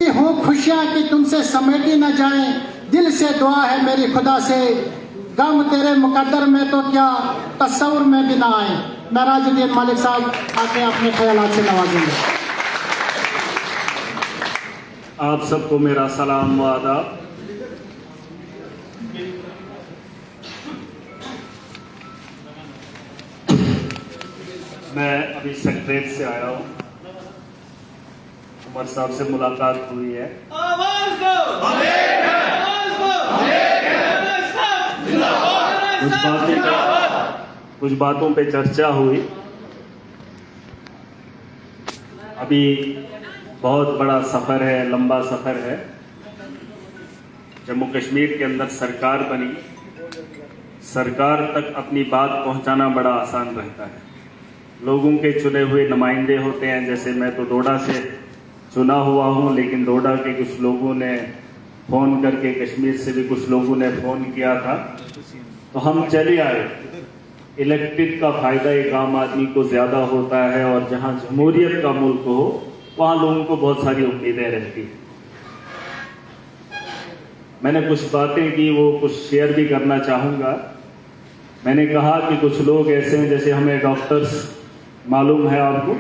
हूँ खुशियाँ कि तुमसे समेटी न जाए, दिल से दुआ है मेरी खुदा से, गम तेरे मुकद्दर में तो क्या तस्वुर में भी ना आए। नाराजुद्दीन मालिक साहब आके अपने ख्यालात से नवाजेंगे। आप सबको मेरा सलाम व आदाब। मैं अभी सेक्रेटरीट से आया हूँ। उमर साहब से मुलाकात हुई है। कुछ बातों पे चर्चा हुई। अभी बहुत बड़ा सफर है, लंबा सफर है। जम्मू कश्मीर के अंदर सरकार बनी, सरकार तक अपनी बात पहुंचाना बड़ा आसान रहता है। लोगों के चुने हुए नुमाइंदे होते हैं। जैसे मैं तो डोडा से चुना हुआ हूं, लेकिन डोडा के कुछ लोगों ने फ़ोन करके, कश्मीर से भी कुछ लोगों ने फ़ोन किया था, तो हम चले आए। इलेक्टेड का फ़ायदा एक आम आदमी को ज़्यादा होता है, और जहां जमहूरियत का मुल्क हो वहाँ लोगों को बहुत सारी उम्मीदें रहती हैं। मैंने कुछ बातें की, वो कुछ शेयर भी करना चाहूँगा। मैंने कहा कि कुछ लोग ऐसे हैं, जैसे हमें डॉक्टर्स मालूम है आपको,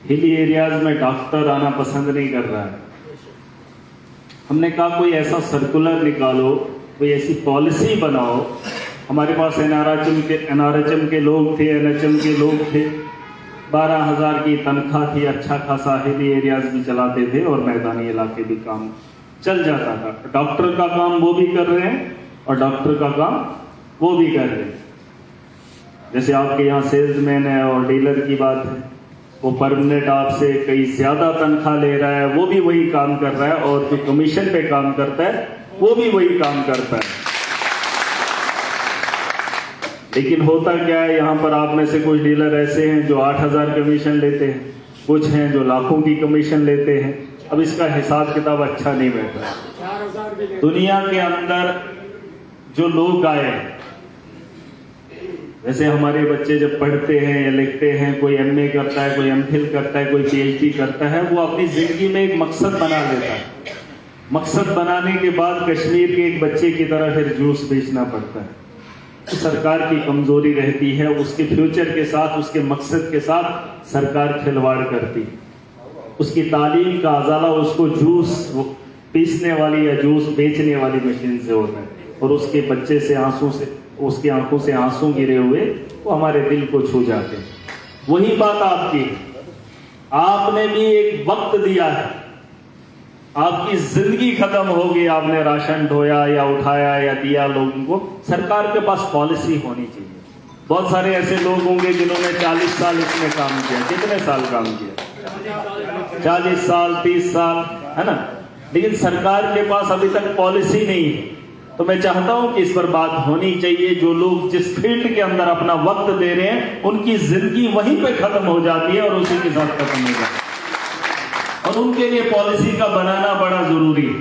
हिली एरियाज में डॉक्टर आना पसंद नहीं कर रहा है। हमने कहा कोई ऐसा सर्कुलर निकालो, कोई ऐसी पॉलिसी बनाओ। हमारे पास एनआरएचएम के लोग थे, एनएचएम के लोग थे, 12,000 की तनख्वाह थी, अच्छा खासा हिली एरियाज भी चलाते थे और मैदानी इलाके भी काम चल जाता था। डॉक्टर का काम वो भी कर रहे हैं और डॉक्टर का काम वो भी कर रहे हैं। जैसे आपके यहाँ सेल्समैन है और डीलर की बात है, वो परमानेंट आपसे कई ज्यादा तनख्वाह ले रहा है, वो भी वही काम कर रहा है, और जो कमीशन पे काम करता है वो भी वही काम करता है। लेकिन होता क्या है, यहाँ पर आप में से कुछ डीलर ऐसे हैं जो 8,000 कमीशन लेते हैं, कुछ हैं जो लाखों की कमीशन लेते हैं। अब इसका हिसाब किताब अच्छा नहीं बैठा। दुनिया के अंदर जो लोग आए, जैसे हमारे बच्चे जब पढ़ते हैं या लिखते हैं, कोई एमए करता है, कोई एमफिल करता है, कोई पीएचडी करता है, वो अपनी जिंदगी में एक मकसद बना लेता है। मकसद बनाने के बाद कश्मीर के एक बच्चे की तरह फिर जूस बेचना पड़ता है। तो सरकार की कमजोरी रहती है, उसके फ्यूचर के साथ, उसके मकसद के साथ सरकार खिलवाड़ करती है। उसकी तालीम का अजाला उसको जूस पीसने वाली या जूस बेचने वाली मशीन से होता है, और उसके बच्चे से उसकी आंखों से आंसू गिरे हुए वो हमारे दिल को छू जाते हैं। वही बात आपकी, आपने भी एक वक्त दिया है, आपकी जिंदगी खत्म होगी, आपने राशन ढोया या उठाया या दिया लोगों को। सरकार के पास पॉलिसी होनी चाहिए। बहुत सारे ऐसे लोग होंगे जिन्होंने 40 साल इसमें काम किया। कितने साल काम किया? 40 साल, 30 साल, है ना। लेकिन सरकार के पास अभी तक पॉलिसी नहीं है। तो मैं चाहता हूं कि इस पर बात होनी चाहिए। जो लोग जिस फील्ड के अंदर अपना वक्त दे रहे हैं, उनकी जिंदगी वहीं पे खत्म हो जाती है और उसी के साथ खत्म हो जाती है, और उनके लिए पॉलिसी का बनाना बड़ा जरूरी है।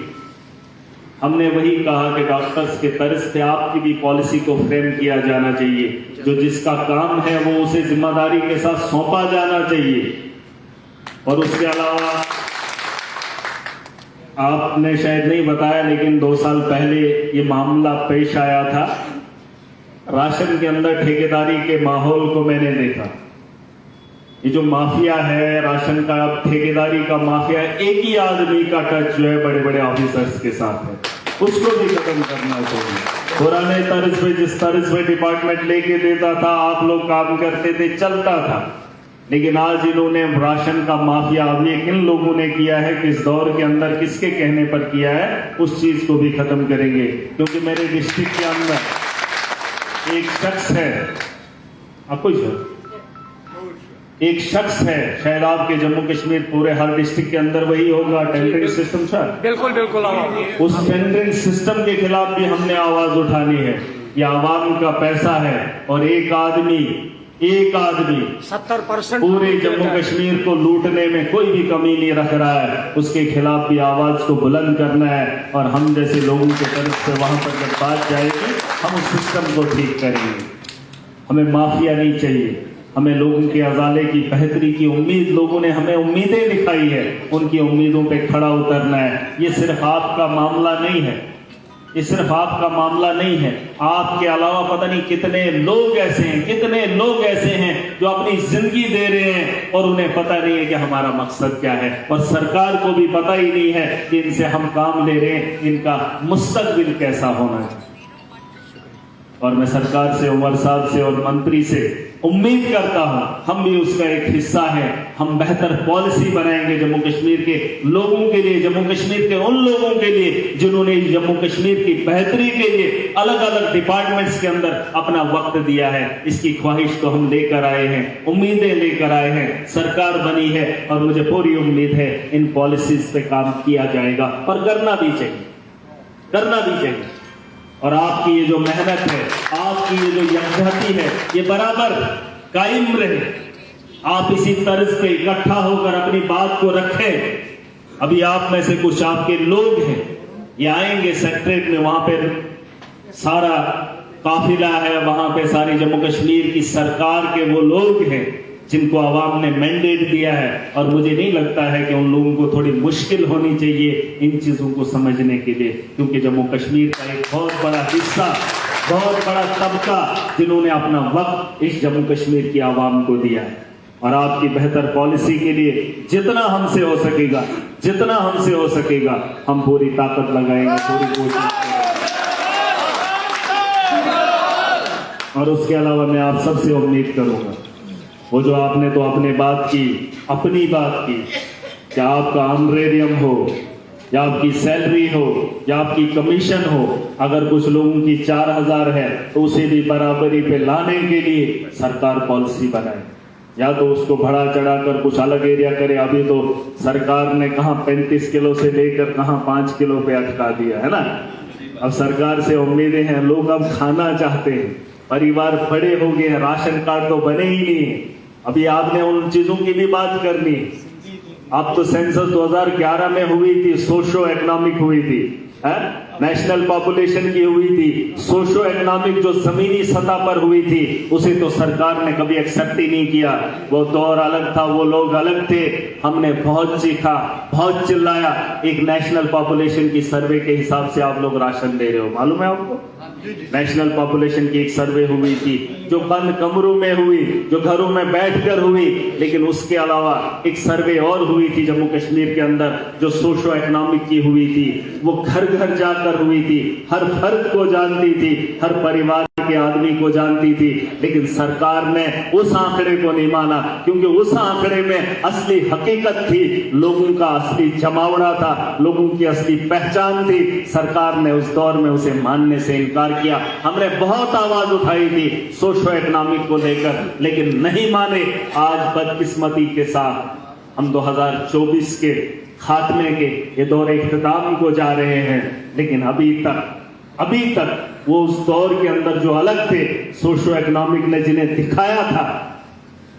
हमने वही कहा कि डॉक्टर्स के तर्ज पे आपकी भी पॉलिसी को फ्रेम किया जाना चाहिए। जो जिसका काम है वो उसे जिम्मेदारी के साथ सौंपा जाना चाहिए। और उसके अलावा आपने शायद नहीं बताया, लेकिन 2 साल पहले ये मामला पेश आया था। राशन के अंदर ठेकेदारी के माहौल को मैंने देखा। ये जो माफिया है राशन का, ठेकेदारी का माफिया, एक ही आदमी का टच जो है बड़े बड़े ऑफिसर्स के साथ है, उसको भी खत्म करना चाहिए। पुराने तर्ज पे, जिस तर्ज पे डिपार्टमेंट लेके देता था, आप लोग काम करते थे, चलता था। लेकिन आज इन्होंने राशन का माफिया अब ये किन लोगों ने किया है, किस दौर के अंदर, किसके कहने पर किया है, उस चीज को भी खत्म करेंगे। क्योंकि मेरे डिस्ट्रिक्ट के अंदर एक शख्स है, आपको एक शख्स है, शायद आपके जम्मू कश्मीर पूरे हर डिस्ट्रिक्ट के अंदर वही होगा, टेंडरिंग सिस्टम था। बिल्कुल बिल्कुल। उस टेंडरिंग सिस्टम के खिलाफ भी हमने आवाज उठानी है। यह आवाम का पैसा है, और एक आदमी 70% पूरे जम्मू कश्मीर को लूटने में कोई भी कमी नहीं रख रहा है। उसके खिलाफ भी आवाज को बुलंद करना है, और हम जैसे लोगों की तरफ से वहां पर जब बात जाएगी, हम उस सिस्टम को ठीक करेंगे। हमें माफिया नहीं चाहिए, हमें लोगों के अजाले की बेहतरी की उम्मीद, लोगों ने हमें उम्मीदें दिखाई है, उनकी उम्मीदों पे खड़ा उतरना है। ये सिर्फ आपका मामला नहीं है, ये सिर्फ आपका मामला नहीं है। आपके अलावा पता नहीं कितने लोग ऐसे हैं, कितने लोग ऐसे हैं जो अपनी जिंदगी दे रहे हैं और उन्हें पता नहीं है कि हमारा मकसद क्या है, और सरकार को भी पता ही नहीं है कि इनसे हम काम ले रहे हैं, इनका मुस्तकबिल कैसा होना है। और मैं सरकार से, उमर साहब से और मंत्री से उम्मीद करता हूं, हम भी उसका एक हिस्सा है। हम बेहतर पॉलिसी बनाएंगे जम्मू कश्मीर के लोगों के लिए, जम्मू कश्मीर के उन लोगों के लिए जिन्होंने जम्मू कश्मीर की बेहतरी के लिए अलग अलग डिपार्टमेंट्स के अंदर अपना वक्त दिया है। इसकी ख्वाहिश तो हम लेकर आए हैं, उम्मीदें लेकर आए हैं, सरकार बनी है और मुझे पूरी उम्मीद है इन पॉलिसीज पे काम किया जाएगा और करना भी चाहिए, करना भी चाहिए। और आपकी ये जो मेहनत है, आपकी ये जो यकजहती है, ये बराबर कायम रहे। आप इसी तर्ज पे इकट्ठा होकर अपनी बात को रखें। अभी आप में से कुछ आपके लोग हैं, ये आएंगे सेक्रेटरीट में, वहां पे सारा काफिला है, वहां पे सारी जम्मू कश्मीर की सरकार के वो लोग हैं जिनको आवाम ने मैंडेट दिया है। और मुझे नहीं लगता है कि उन लोगों को थोड़ी मुश्किल होनी चाहिए इन चीजों को समझने के लिए, क्योंकि जम्मू कश्मीर का एक बहुत बड़ा हिस्सा, बहुत बड़ा तबका जिन्होंने अपना वक्त इस जम्मू कश्मीर की आवाम को दिया है। और आपकी बेहतर पॉलिसी के लिए जितना हमसे हो सकेगा, जितना हमसे हो सकेगा, हम पूरी ताकत लगाएंगे, पूरी कोशिश करेंगे। और उसके अलावा मैं आप सबसे उम्मीद करूंगा, वो जो आपने तो अपने बात की, अपनी बात की, क्या आपका ऑनरेरियम हो या आपकी सैलरी हो या आपकी कमीशन हो, अगर कुछ लोगों की 4000 है तो उसे भी बराबरी पे लाने के लिए सरकार पॉलिसी बनाए, या तो उसको बढ़ा चढ़ाकर कुछ अलग एरिया करे। अभी तो सरकार ने कहां 35 किलो से लेकर कहां 5 किलो पे अटका दिया है ना। अब सरकार से उम्मीदें हैं, लोग अब खाना चाहते हैं, परिवार बड़े हो गए हैं, राशन कार्ड तो बने ही नहीं है। अभी आपने उन चीजों की भी बात करनी है। अब तो सेंसस 2011 में हुई थी, सोशो इकोनॉमिक हुई थी, नेशनल पॉपुलेशन की हुई थी, सोशो इकोनॉमिक जो जमीनी सतह पर हुई थी उसे तो सरकार ने कभी एक्सेप्ट ही नहीं किया। वो दौर अलग था, वो लोग अलग थे। हमने बहुत सीखा, बहुत चिल्लाया। एक नेशनल पॉपुलेशन की सर्वे के हिसाब से आप लोग राशन दे रहे हो, मालूम है आपको? नेशनल पॉपुलेशन की एक सर्वे हुई थी जो बंद कमरों में हुई, जो घरों में बैठकर हुई, लेकिन उसके अलावा एक सर्वे और हुई थी जम्मू कश्मीर के अंदर जो सोशो इकोनॉमिक की हुई थी। वो घर घर जाकर हुई थी, हर फर्द को जानती थी, हर परिवार के आदमी को जानती थी, लेकिन सरकार ने उस आंकड़े को नहीं माना, क्योंकि उस आंकड़े में असली हकीकत थी, लोगों का असली जमावड़ा था, लोगों की असली पहचान थी। सरकार ने उस दौर में उसे मानने से इनकार किया। हमने बहुत आवाज उठाई थी सोशो इकोनॉमिक को लेकर, लेकिन नहीं माने। आज बदकिस्मती के साथ हम 2024 के खात्मे के ये दौर इख्तिताम को जा रहे हैं, लेकिन अभी तक वो उस दौर के अंदर जो अलग थे, सोशो इकोनॉमिक ने जिन्हें दिखाया था,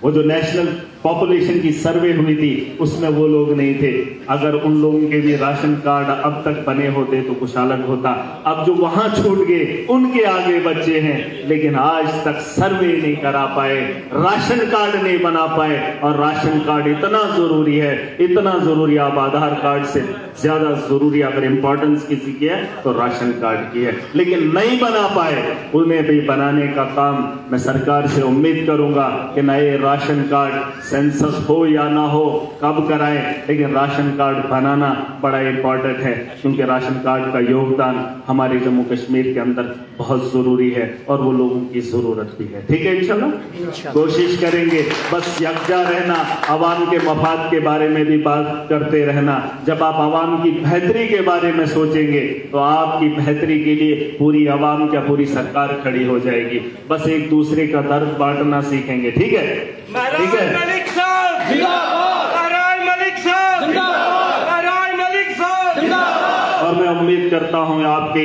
वो जो नेशनल पॉपुलेशन की सर्वे हुई थी उसमें वो लोग नहीं थे। अगर उन लोगों के भी राशन कार्ड अब तक बने होते तो कुछ अलग होता। अब जो वहां छूट गए उनके आगे बच्चे हैं, लेकिन आज तक सर्वे नहीं करा पाए, राशन कार्ड नहीं बना पाए। और राशन कार्ड इतना जरूरी है, इतना जरूरी, आप आधार कार्ड से ज्यादा जरूरी अगर इंपॉर्टेंस किसी की है तो राशन कार्ड की है, लेकिन नहीं बना पाए। उन्हें भी बनाने का काम मैं सरकार से उम्मीद करूंगा कि नए राशन कार्ड सेंसस हो या ना हो, कब कराएं, लेकिन राशन कार्ड बनाना बड़ा इंपॉर्टेंट है, क्योंकि राशन कार्ड का योगदान हमारे जम्मू कश्मीर के अंदर बहुत जरूरी है और वो लोगों की जरूरत भी है। ठीक है, इंशाल्लाह कोशिश करेंगे, बस यकजा रहना, आवाम के मफाद के बारे में भी बात करते रहना। जब आप आवाम की बेहतरी के बारे में सोचेंगे तो आपकी बेहतरी के लिए पूरी आवाम क्या पूरी सरकार खड़ी हो जाएगी। बस एक दूसरे का दर्द बांटना सीखेंगे। ठीक है, ठीक है। मलिक साहब जिंदाबाद, मलिक साहब जिंदाबाद, मलिक साहब जिंदाबाद। और मैं उम्मीद करता हूं आपके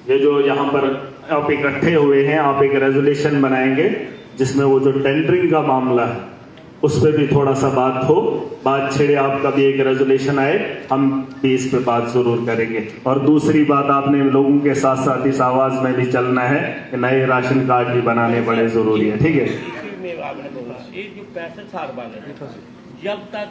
ये जो यहाँ पर आप इकट्ठे हुए हैं, आप एक रेजोल्यूशन बनाएंगे जिसमें वो जो टेंडरिंग का मामला है उस पर भी थोड़ा सा बात हो, बात छेड़े, आपका भी एक रेजोल्यूशन आए, हम भी इस पे बात जरूर करेंगे। और दूसरी बात, आपने लोगों के साथ साथ इस आवाज में भी चलना है कि नए राशन कार्ड भी बनाने बड़े जरूरी है। ठीक है, आपने बोला ये जो 65 साल वाले हैं, जब तक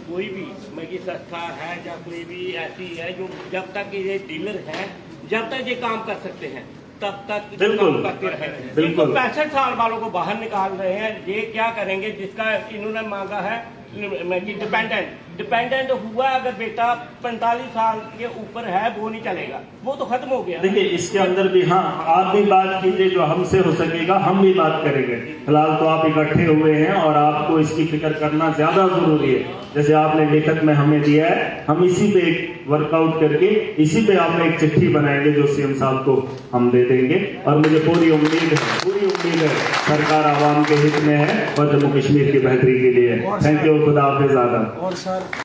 कोई भी संस्था है या कोई भी ऐसी है जो जब तक ये डीलर हैं जब तक ये काम कर सकते हैं तब तक बिल्कुल, काम करते रहे। बिल्कुल। इनको 65 साल वालों को बाहर निकाल रहे हैं, ये क्या करेंगे? जिसका इन्होंने मांगा है डिपेंडेंट हुआ अगर बेटा 45 साल के ऊपर है वो नहीं चलेगा, वो तो खत्म हो गया। देखिए इसके अंदर भी हाँ आप भी बात कीजिए, जो हमसे हो सकेगा हम भी बात करेंगे। फिलहाल तो आप इकट्ठे हुए हैं और आपको इसकी फिक्र करना ज्यादा जरूरी है। जैसे आपने लिखत में हमें दिया है, हम इसी पे वर्कआउट करके इसी पे आपने एक चिट्ठी बनाएंगे जो सीएम साहब को हम दे देंगे। और मुझे पूरी उम्मीद है सरकार आवाम के हित में है और जम्मू कश्मीर की बेहतरी के लिए है। थैंक यू, खुदा हाफिज़। और सर